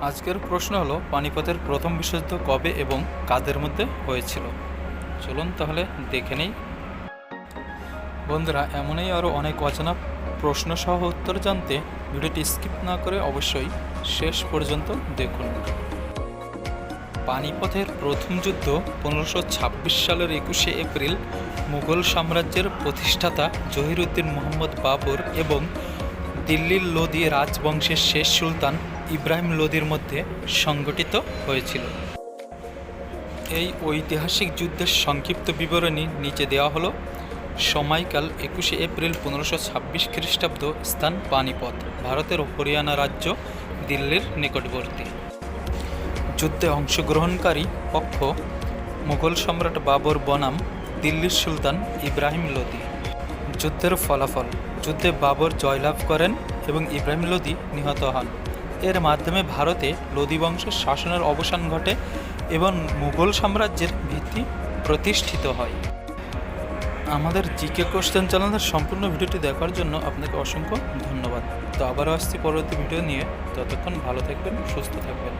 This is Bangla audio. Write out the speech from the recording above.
আজকের প্রশ্ন হলো পানিপথের প্রথম বিশ্বযুদ্ধ কবে এবং কাদের মধ্যে হয়েছিল। চলুন তাহলে দেখে নেই। বন্ধুরা, এমনই আরও অনেক অজানা প্রশ্ন সহ উত্তর জানতে ভিডিওটি স্কিপ না করে অবশ্যই শেষ পর্যন্ত দেখুন। পানিপথের প্রথম যুদ্ধ 1526 সালের 21শে এপ্রিল মুঘল সাম্রাজ্যের প্রতিষ্ঠাতা জহিরুদ্দিন মোহাম্মদ বাবর এবং দিল্লির লোদি রাজবংশের শেষ সুলতান ইব্রাহিম লোদির মধ্যে সংগঠিত হয়েছিল। এই ঐতিহাসিক যুদ্ধের সংক্ষিপ্ত বিবরণী নিচে দেওয়া হলো। সময়কাল 21শে এপ্রিল 1526 খ্রিস্টাব্দ। স্থান পানিপথ, ভারতের হরিয়ানা রাজ্য, দিল্লির নিকটবর্তী। যুদ্ধে অংশগ্রহণকারী পক্ষ মুঘল সম্রাট বাবর বনাম দিল্লির সুলতান ইব্রাহিম লোদি। যুদ্ধের ফলাফল: যুদ্ধে বাবর জয়লাভ করেন এবং ইব্রাহিম লোদি নিহত হন। এর মাধ্যমে ভারতে লোদি বংশের শাসনের অবসান ঘটে এবং মুঘল সাম্রাজ্যের ভিত্তি প্রতিষ্ঠিত হয়। আমাদের জিকে কোশ্চেন চ্যানেলের সম্পূর্ণ ভিডিওটি দেখার জন্য আপনাকে অসংখ্য ধন্যবাদ। তো আবারও আসছি পরবর্তী ভিডিও নিয়ে। ততক্ষণ ভালো থাকবেন, সুস্থ থাকবেন।